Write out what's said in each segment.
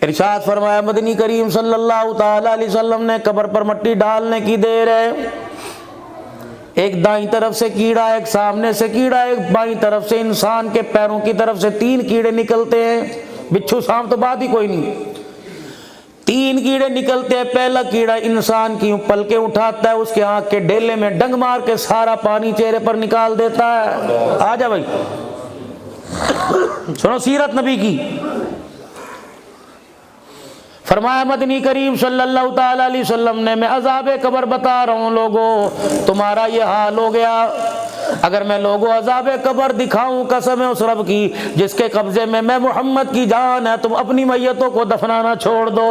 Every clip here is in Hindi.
इरशाद फरमाया मदनी करीम सल्लल्लाहु ताला अलैहि वसल्लम ने कब्र पर मट्टी डालने की देर है, एक दाईं तरफ से कीड़ा, एक सामने से कीड़ा, एक बाईं तरफ से, इंसान के पैरों की तरफ से 3 कीड़े निकलते हैं। बिच्छू सांप तो बात ही कोई नहीं, 3 कीड़े निकलते हैं। पहला कीड़ा इंसान की पलकें उठाता है, उसके आंख के ढेले में डंग मार के सारा पानी चेहरे पर निकाल देता है। आ जा भाई, सुनो सीरत नबी की। फरमाया मदनी करीम सल्लल्लाहु ताला अलैहि वसल्लम ने, मैं अज़ाबे कब्र बता रहा हूँ लोगों, तुम्हारा ये हाल हो गया। अगर मैं लोगों अज़ाबे कब्र दिखाऊं, कसम है उस रब की जिसके कब्जे में मैं मोहम्मद की जान है, तुम अपनी मैयतों को दफनाना छोड़ दो।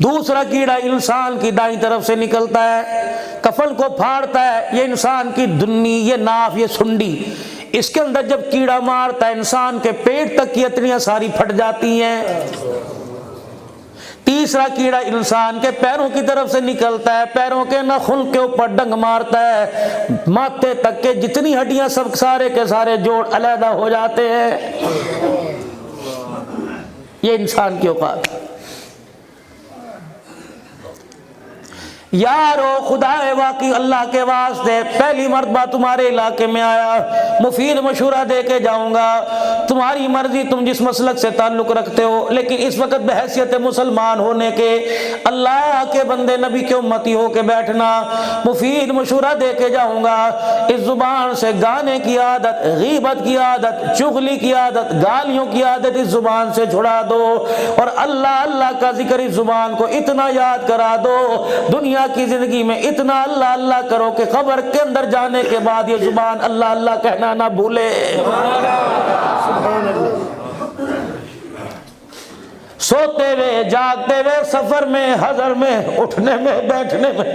दूसरा कीड़ा इंसान की दाईं तरफ से निकलता है, कफन को फाड़ता है। ये इंसान की दुन्नी, ये नाफ, ये सुंडी, इसके अंदर जब कीड़ा मारता है इंसान के पेट तक की अतनियां सारी फट जाती हैं। तीसरा कीड़ा इंसान के पैरों की तरफ से निकलता है, पैरों के नाखून के ऊपर डंग मारता है, माथे तक के जितनी हड्डियां सब सारे के सारे जोड़ अलग हो जाते हैं। ये इंसान की औकात है। यारो खुदा वाकई अल्लाह के वास्ते पहली मर्तबा तुम्हारे इलाके में आया, मुफीद मशूरा दे के जाऊंगा। तुम्हारी मर्जी, तुम जिस मसलक से ताल्लुक रखते हो, लेकिन इस वक्त बहैसियत मुसलमान होने के, अल्लाह के बंदे नबी के उम्मती हो के बैठना। मुफीद मशूरा दे के जाऊंगा। इस जुबान से गाने की आदत, गीबत की आदत, चुगली की आदत, गालियों की आदत इस जुबान से छुड़ा दो, और अल्लाह अल्लाह का जिक्र इस जुबान को इतना याद करा दो, दुनिया की जिंदगी में इतना अल्लाह अल्लाह करो कि कब्र के अंदर जाने के बाद ये जुबान अल्लाह अल्लाह कहना ना भूले। सोते हुए, जागते हुए, सफर में, हजर में, उठने में, बैठने में,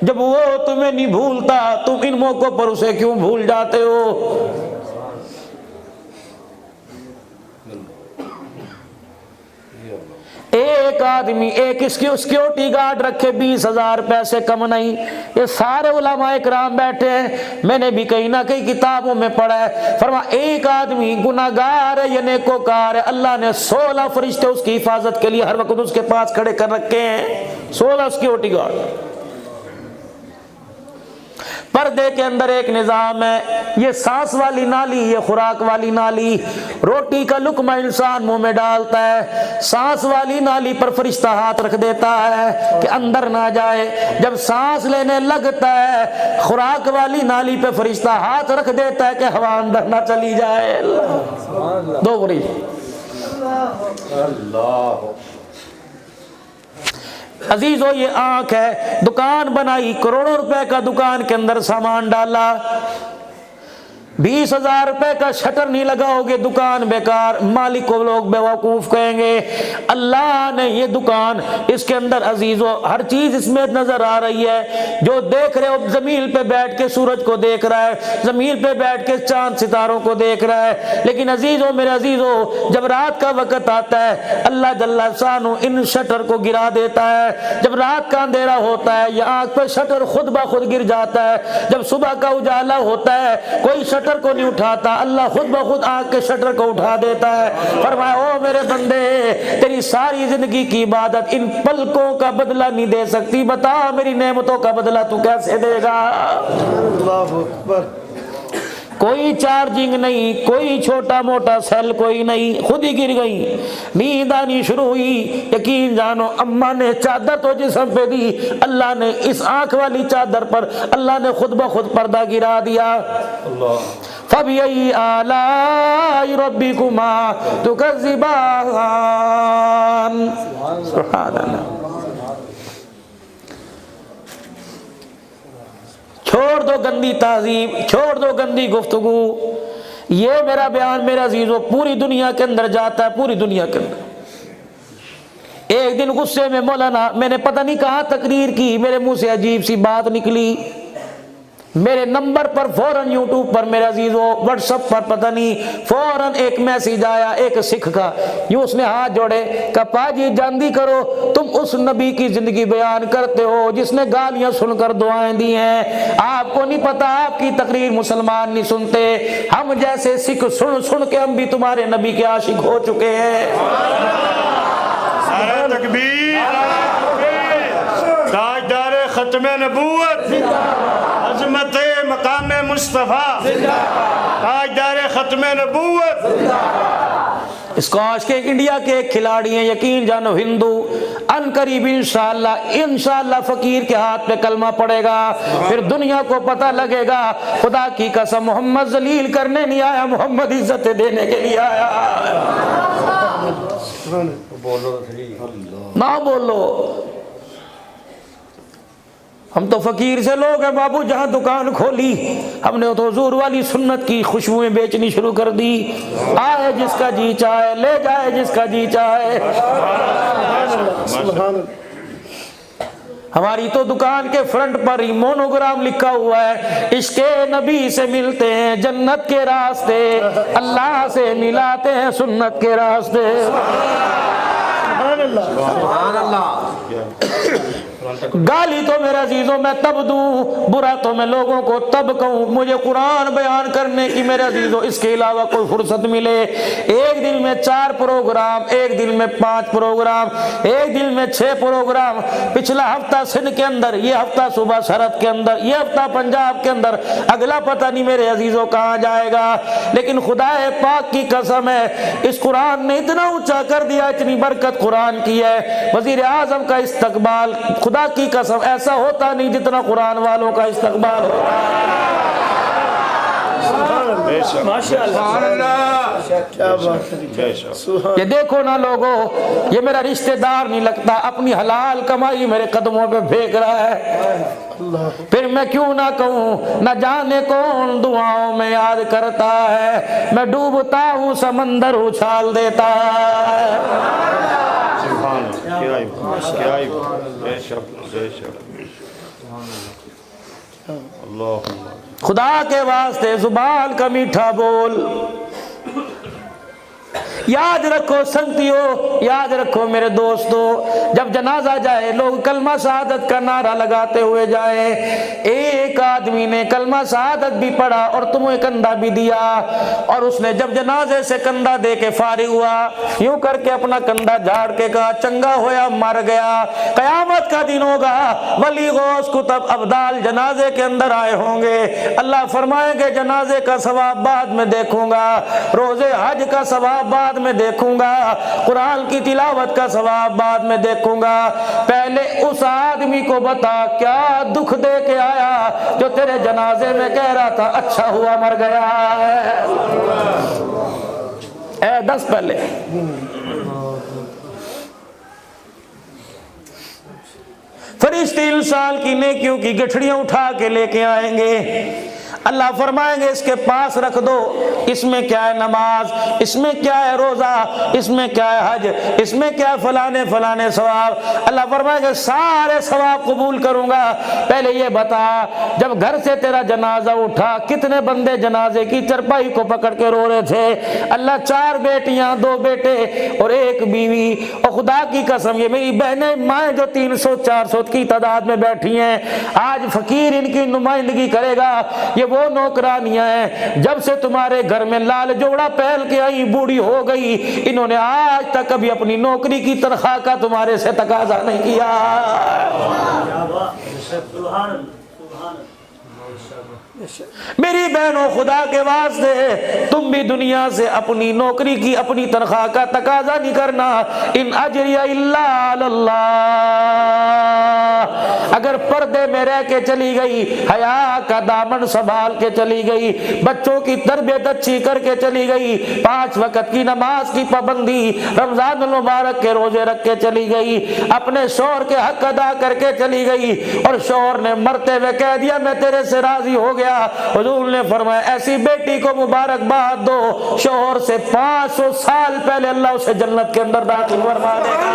जब वो तुम्हें नहीं भूलता, तुम इन मौकों पर उसे क्यों भूल जाते हो? एक आदमी एक सिक्योरिटी गार्ड रखे, 20,000 पैसे कम नहीं। ये सारे उलमाए किराम बैठे हैं, मैंने भी कहीं ना कहीं किताबों में पढ़ा है। फरमा एक आदमी गुनाहगार है या नेकोकार है, अल्लाह ने 16 फरिश्ते उसकी हिफाजत के लिए हर वक्त उसके पास खड़े कर रखे हैं। 16 सिक्योरिटी गार्ड। पर्दे के अंदर एक निजाम है, ये सांस वाली नाली, ये खुराक वाली नाली। रोटी का लुकमा इंसान मुंह में डालता है, सांस वाली नाली पर फरिश्ता हाथ रख देता है कि अंदर ना जाए। जब सांस लेने लगता है, खुराक वाली नाली पे फरिश्ता हाथ रख देता है कि हवा अंदर ना चली जाए। दो अजीजों, ये आंख है, दुकान बनाई, करोड़ों रुपए का दुकान के अंदर सामान डाला, 20,000 रुपए का शटर नहीं लगाओगे, दुकान बेकार, मालिक को लोग बेवकूफ कहेंगे। अल्लाह ने ये दुकान, इसके अंदर अजीजों हर चीज इसमें नजर आ रही है। जो देख रहे हो, जमीन पे बैठ के सूरज को देख रहा है, जमीन पे बैठ के चांद सितारों को देख रहा है। लेकिन अजीजों, मेरे अजीजों, जब रात का वक्त आता है, अल्लाह जल्ला शानु इन शटर को गिरा देता है। जब रात का अंधेरा होता है, या आंख पे शटर खुद ब खुद गिर जाता है। जब सुबह का उजाला होता है, कोई शटर को नहीं उठाता, अल्लाह खुद ब खुद आंख के शटर को उठा देता है। फरमाया, ओ मेरे बंदे, तेरी सारी जिंदगी की इबादत इन पलकों का बदला नहीं दे सकती, बता मेरी नेमतों का बदला तू कैसे देगा? अल्लाहू अकबर। कोई चार्जिंग नहीं, कोई छोटा मोटा सेल कोई नहीं, खुद ही गिर गई, नींद आनी शुरू हुई। यकीन जानो, अम्मा ने चादर तो जिस्म पे दी, अल्लाह ने इस आंख वाली चादर पर अल्लाह ने खुद ब खुद पर्दा गिरा दिया। फबिअय्यि आलाइ रब्बिकुमा तुकज़्ज़िबान। सुभान अल्लाह। छोड़ दो गंदी तहजीब, छोड़ दो गंदी गुफ्तगू। ये मेरा बयान मेरा अजीजों पूरी दुनिया के अंदर जाता है, पूरी दुनिया के अंदर। एक दिन गुस्से में मौलाना, मैंने पता नहीं कहाँ तकरीर की, मेरे मुंह से अजीब सी बात निकली। मेरे नंबर पर फौरन यूट्यूब पर मेरे अजीजों, व्हाट्सएप पर पता नहीं फौरन एक मैसेज आया एक सिख का, यूं उसने हाथ जोड़े, कहा पाजी जानदी करो तुम उस नबी की जिंदगी बयान करते हो जिसने गालियां सुनकर दुआएं दी हैं, आपको नहीं पता आपकी तकरीर मुसलमान नहीं सुनते, हम जैसे सिख सुन सुन के हम भी तुम्हारे नबी के आशिक हो चुके हैं। ताजदार खत्म नबूवत अज़मत मकाम मुस्तफ़ा, ताजदार खत्म नबूवत। इसको आज के इंडिया के खिलाड़ी हैं, यकीन जानो हिंदू, अनकरीब इंशाअल्लाह फकीर के हाथ पे कलमा पड़ेगा, फिर दुनिया को पता लगेगा खुदा की कसम मोहम्मद जलील करने नहीं आया, मोहम्मद इज्जत देने के लिए आया। ना बोलो, हम तो फकीर से लोग हैं बाबू, जहां दुकान खोली हमने तो हुजूर वाली सुन्नत की खुशबुएं बेचनी शुरू कर दी, आए जिसका जी चाहे ले जाए जिसका जी चाहे। हमारी तो दुकान के फ्रंट पर ही मोनोग्राम लिखा हुआ है, इश्के नबी से मिलते हैं जन्नत के रास्ते, अल्लाह से मिलाते हैं सुन्नत के रास्ते। गाली तो मेरे अजीजों मैं तब दूं, बुरा तो मैं लोगों को तब कहूं, मुझे कुरान बयान करने की मेरे अजीजों इसके अलावा कोई फुर्सत मिले। एक दिन में 4 प्रोग्राम, एक दिन में 5 प्रोग्राम, एक दिन में 6 प्रोग्राम, पिछला हफ्ता सिंध के अंदर, ये हफ्ता सुबह सरहद के अंदर, ये हफ्ता पंजाब के अंदर, अगला पता नहीं मेरे अजीजों कहाँ जाएगा। लेकिन खुदाए पाक की कसम है, इस कुरान ने इतना ऊंचा कर दिया, इतनी बरकत कुरान की है। वजीर आजम का इस्तकबाल खुदा की कसम ऐसा होता नहीं जितना कुरान वालों का इस्तकबाल होता है। ये देखो ना लोगों, ये मेरा रिश्तेदार नहीं लगता, अपनी हलाल कमाई मेरे कदमों पे फेंक रहा है, फिर मैं क्यों ना कहूँ, न जाने कौन दुआओं में याद करता है, मैं डूबता हूँ समंदर उछाल देता है। खुदा के वास्ते जुबान का मीठा बोल, याद रखो संगतियों, याद रखो मेरे दोस्तों, जब जनाजा जाए लोग कलमा शहादत का नारा लगाते हुए जाए। एक आदमी ने कलमा शहादत भी पढ़ा और तुम्हें कंधा भी दिया, और उसने जब जनाजे से कंधा दे के फारिग हुआ, यूं करके अपना कंधा झाड़ के कहा चंगा होया मर गया, कयामत का दिन होगा, वली गौस कुतुब अब्दाल जनाजे के अंदर आए होंगे, अल्लाह फरमाएंगे जनाजे का सवाब बाद में देखूंगा, रोजे हज का सवाब बाद में देखूंगा, कुरान की तिलावत का सवाब बाद में देखूंगा, पहले उस आदमी को बता क्या दुख दे के आया जो तेरे जनाजे में कह रहा था अच्छा हुआ मर गया है। 10 पहले फरिश्ते इंसान की नेकियों की गठड़ियां उठा के लेके आएंगे, अल्लाह फरमाएंगे इसके पास रख दो, इसमें क्या है नमाज, इसमें क्या है रोजा, इसमें क्या है हज, इसमें क्या है फलाने फलाने सवाब। अल्लाह फरमाएंगे सारे सवाब कबूल करूंगा, पहले ये बता जब घर से तेरा जनाजा उठा कितने बंदे जनाजे की चरपाई को पकड़ के रो रहे थे। अल्लाह 4 बेटियां 2 बेटे और 1 बीवी, और खुदा की कसम ये मेरी बहनें माएँ जो 300-400 की तादाद में बैठी हैं, आज फकीर इनकी नुमाइंदगी करेगा। ये वो नौकरानियां हैं जब से तुम्हारे घर में लाल जोड़ा पहल के आई बूढ़ी हो गई, इन्होंने आज तक कभी अपनी नौकरी की तनख्वाह का तुम्हारे से तकाजा नहीं किया। मेरी बहनों खुदा के वास्ते तुम भी दुनिया से अपनी नौकरी की अपनी तनख्वाह का तकाजा नहीं करना। इन अजरिया इल्ला अल्लाह, अगर पर्दे में रह के चली गई, हया का दामन संभाल के चली गई, बच्चों की तरबियत अच्छी करके चली गई, 5 वक्त की नमाज की पाबंदी, रमजान मुबारक के रोजे रख के चली गई, अपने शौहर के हक अदा करके चली गई, और शौहर ने मरते हुए कह दिया मैं तेरे से राजी हो गया, हुजूर ने फरमाया ऐसी बेटी को मुबारकबाद दो, शौहर से 500 साल पहले अल्लाह उसे जन्नत के अंदर दाखिल फरमा देगा।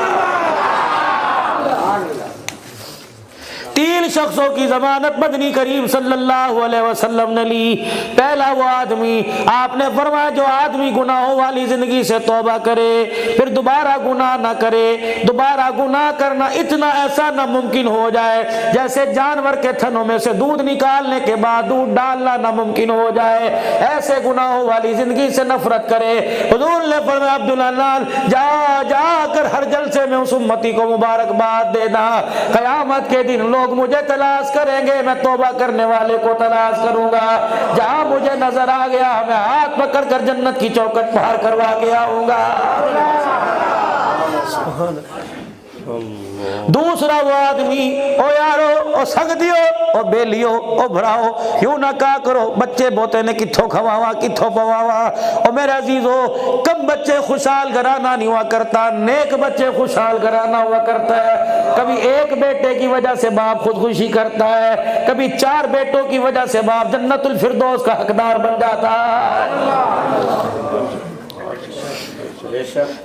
3 3 शख्सों की जमानत मदनी करीम सल्लल्लाहु अलैहि वसल्लम ने ली। पहला वो आदमी, आपने फरमाया जो आदमी गुनाहों वाली जिंदगी से तौबा करे फिर दोबारा गुनाह ना करे। दोबारा गुनाह करना इतना ऐसा नामुमकिन हो जाए जैसे जानवर के थनों में से दूध निकालने के बाद दूध डालना नामुमकिन हो जाए। ऐसे गुनाहों वाली जिंदगी से नफरत करे। हुजूर ने फरमाया अब्दुल्लाह नाल जाकर हर जलसे में उस उम्मती को मुबारकबाद देना, कयामत के दिन लोग मुझे तलाश करेंगे, मैं तौबा करने वाले को तलाश करूंगा। जहां मुझे नजर आ गया मैं हाथ पकड़ कर जन्नत की चौखट पार करवा के आऊंगा। दूसरा वो आदमी, ओ यारो ओ संगदियो ओ बेलियो ओ भराओ यूं ना का करो, बच्चे बोते ने किथों खवावा किथों पवावा। ओ मेरे अजीजो, कम बच्चे खुशहाल घराना नहीं हुआ करता, नेक बच्चे खुशहाल घराना हुआ करता है। कभी एक बेटे की वजह से बाप खुदकुशी करता है, कभी 4 बेटों की वजह से बाप जन्नतुल फिरदौस का हकदार बन जाता है।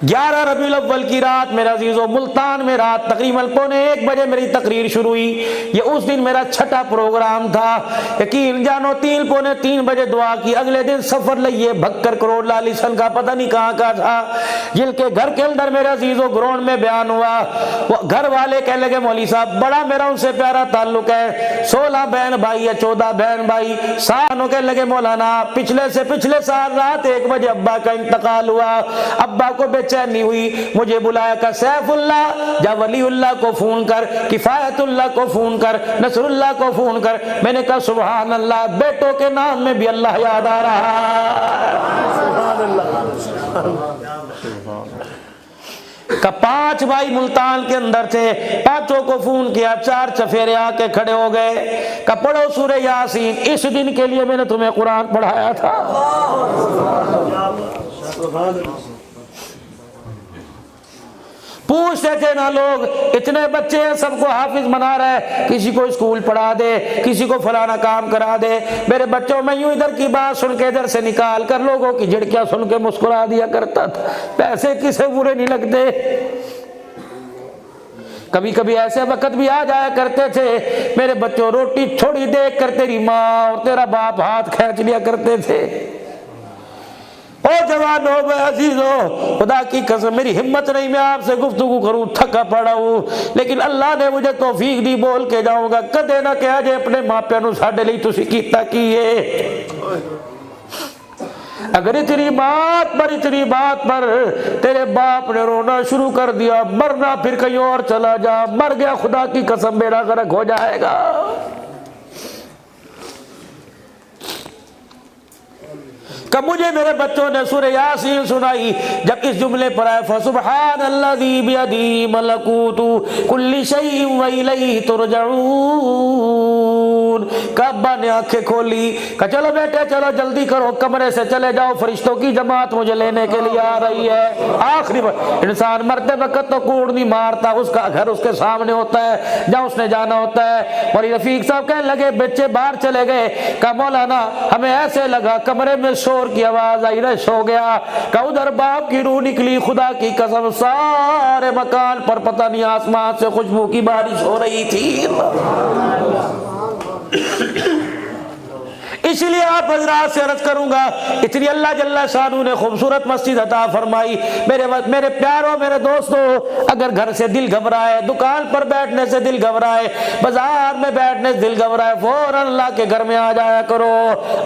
11 रबीउल अव्वल की रात मेरा अजीजों, मुल्तान में रात तकरीबन 1:15 बजे मेरी तकरीर शुरू हुई। ये उस दिन मेरा छठा प्रोग्राम था। यकीन जानो 3:45 बजे दुआ की। अगले दिन सफर लिए भक्कर करोड़ लाली सन का पता नहीं कहाँ का था, जिनके घर के अंदर मेरे अजीजों ग्राउंड में बयान हुआ। वो घर वाले कहने लगे मौली साहब बड़ा मेरा उनसे प्यारा ताल्लुक है, 16 बहन भाई है 14 बहन भाई। सानों कहने लगे मौलाना पिछले साल रात 1 बजे अब्बा का इंतकाल हुआ। अब्बा को बेचैनी हुई, मुझे बुलाया का सैफुल्लाह जा वलीउल्लाह को फोन कर, किफायतुल्लाह को फोन कर, नसरुल्लाह को फोन कर। मैंने कहा सुभान अल्लाह, बेटों के नाम में भी अल्लाह याद आ रहा का 5 भाई मुल्तान के अंदर थे, 5 को फोन किया, 4 चफेरे आके खड़े हो गए। का पढ़ो सूरह यासीन, इस दिन के लिए मैंने तुम्हें कुरान पढ़ाया था। पूछते थे ना लोग, इतने बच्चे हैं सबको हाफिज बना रहे, किसी को स्कूल पढ़ा दे, किसी को फलाना काम करा दे। मेरे बच्चों में यूं इधर की बात सुन के इधर से निकाल कर लोगों की झिड़कियां सुन के मुस्कुरा दिया करता था। पैसे किसे बुरे नहीं लगते। कभी कभी ऐसे वक्त भी आ जाया करते थे मेरे बच्चों, रोटी छोड़ी देख कर तेरी माँ और तेरा बाप हाथ खींच लिया करते थे। ओ जवानो अजीजों, खुदा की कसम मेरी हिम्मत नहीं मैं आपसे गुफ्तगू करूं, थका पड़ा हूं, लेकिन अल्लाह ने मुझे तौफीक दी, बोल के जाऊंगा। कदे ना कहा जे अपने मापिया नूं साडे लई तुसीं कीता की है। अगर इतनी बात पर तेरे बाप ने रोना शुरू कर दिया, मरना फिर कहीं और चला जा, मर गया खुदा की कसम बेड़ा गर्क हो जाएगा। कब मुझे मेरे बच्चों ने सूरह यासीन सुनाई, जब इस जुमले पर आए फसुब्हानल्लज़ी बियदिही मलकूतु कुल्ली शैइन व इलैहि तुरजऊन। अब्बा ने आंखें खोली, कहा चलो बेटे चलो जल्दी करो, कमरे से चले जाओ, फरिश्तों की जमात मुझे लेने के लिए आ रही है। आखिरी इंसान मरते वक्त तो कूड़ नहीं मारता, उसका घर उसके सामने होता है जहाँ उसने जाना होता है। और रफीक साहब कहने लगे बच्चे बाहर चले गए। कहा मौलाना हमें ऐसे लगा कमरे में शोर की आवाज आई, रश हो गया। कहा उधर बाप की रूह निकली, खुदा की कसम सारे मकान पर पता नहीं आसमान से खुशबू की बारिश हो रही थी। इसलिए आप हजरात से अर्ज करूंगा, इतनी अल्लाह जल्ला शानू ने खूबसूरत मस्जिद अता फरमाई। मेरे प्यारों मेरे दोस्तों, अगर घर से दिल घबराए, दुकान पर बैठने से दिल घबराए, बाजार में बैठने से दिल घबराए, फौरन अल्लाह के घर में आ जाया करो।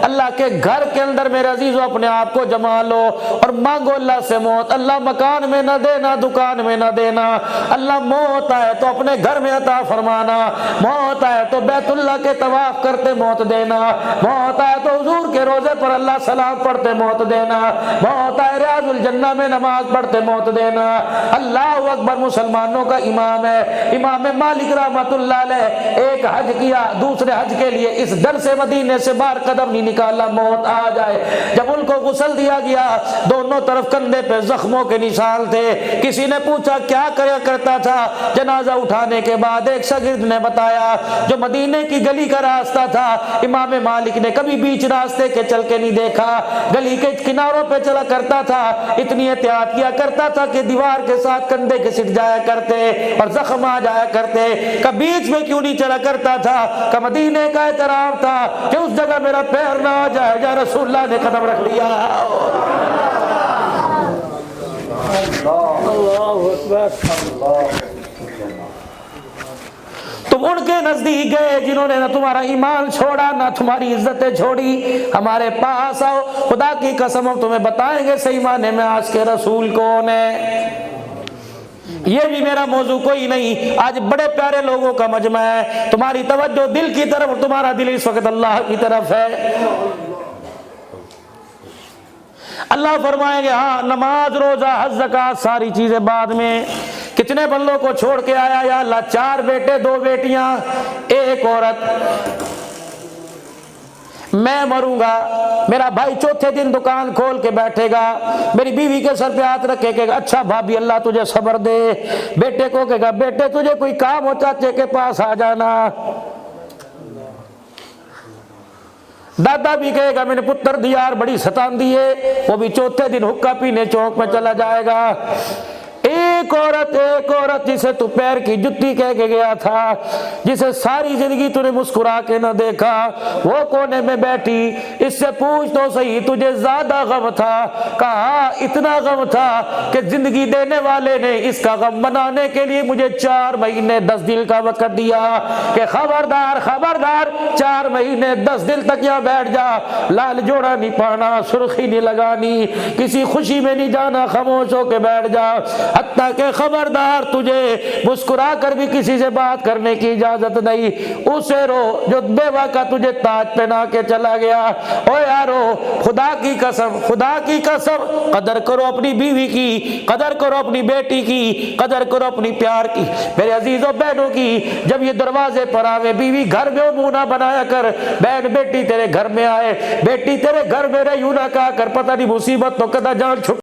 अल्लाह के घर के अंदर मेरे अजीजों अपने आप को जमा लो और मांगो अल्लाह से मौत। अल्लाह मकान में न देना, दुकान में न देना। अल्लाह मौत आए तो अपने घर में अता फरमाना, मौत आए तो बैतुल्लाह के तवाफ करते मौत देना, मौत आए तो हुजूर के रोजे पर अल्लाह सलाम पढ़ते मौत देना, मौत आए रियाजुल जन्नह में नमाज पढ़ते मौत देना। अल्लाह अकबर मुसलमानों का इमाम है, इमाम मालिक रहमतुल्लाह अलैह। एक हज किया, दूसरे हज के लिए इस दर से मदीने से बाहर कदम नहीं निकाला, मौत आ जाए। जब उनको गुस्ल दिया गया, दोनों तरफ कंधे पे जख्मों के निशान थे। किसी ने पूछा क्या करता था? जनाजा उठाने के बाद एक शागिर्द ने बताया जो मदीने की गली का रास्ता था, इमाम मालिक ने कभी कभी बीच रास्ते के चल के नहीं देखा, गली के किनारों पे चला करता था, इतनी एहतियात किया करता था कि दीवार के साथ कंधे के सिट जाया करते और जख्म आ जाया करते। कभी बीच में क्यों नहीं चला करता था? कि मदीने का एहतराम था कि उस जगह मेरा पैर ना आ जाए, या रसूलुल्लाह ने कदम रख लिया। तुम उनके नजदीक गए जिन्होंने ना तुम्हारा ईमान छोड़ा ना तुम्हारी इज्जतें छोड़ी। हमारे पास आओ, खुदा की कसम हम तुम्हें बताएंगे सही माने में आज के रसूल कौन है। ये भी मेरा मौजू कोई नहीं, आज बड़े प्यारे लोगों का मजमा है। तुम्हारी तवज्जो दिल की तरफ, तुम्हारा दिल इस वक्त अल्लाह की तरफ है। अल्लाह फरमाएंगे हाँ, नमाज, रोजा, हज, ज़कात सारी चीजें बाद में। कितने बंदों को छोड़ के आया या अल्लाह? 4 बेटे, 2 बेटियां, 1 औरत। मैं मरूंगा, मेरा भाई चौथे दिन दुकान खोल के बैठेगा, मेरी बीवी के सर पे हाथ रखे कहेगा अच्छा भाभी अल्लाह तुझे सब्र दे। बेटे को कहेगा बेटे तुझे कोई काम हो चाचे के पास आ जाना। दादा भी कहेगा मैंने पुत्र दिया और बड़ी सतान दी है, वो भी चौथे दिन हुक्का पीने चौक में चला जाएगा। एक औरत जिसे तू पैर की जुत्ती कह के गया था, जिसे सारी जिंदगी तूने मुस्कुरा के न देखा, वो कोने में बैठी। इससे पूछ तो सही तुझे ज्यादा गम था? कहा इतना गम था कि जिंदगी देने वाले ने इसका गम बनाने के लिए मुझे 4 महीने 10 दिन का वक्त दिया कि खबरदार खबरदार 4 महीने 10 दिन तक यहाँ बैठ जा, लाल जोड़ा नहीं पाना, सुर्खी नहीं लगानी, किसी खुशी में नहीं जाना, खामोश होके बैठ जा। हत्ता के खबरदार तुझे मुस्कुरा कर भी किसी से बात करने की इजाजत नहीं। उसे रो जो बेवा का तुझे ताज पहना के चला गया। ओ यारो, खुदा की कसम, खुदा की कसम, कदर करो अपनी बीवी की, कदर करो अपनी बेटी की, कदर करो अपनी प्यार की, मेरे अजीजों बहनों की। जब ये दरवाजे पर आवे, बीवी घर में मुंह ना बनाया कर, बहन बेटी तेरे घर में आए, बेटी तेरे घर में रहे यूं ना कहा कर पता नहीं मुसीबत तो कदा जान छुट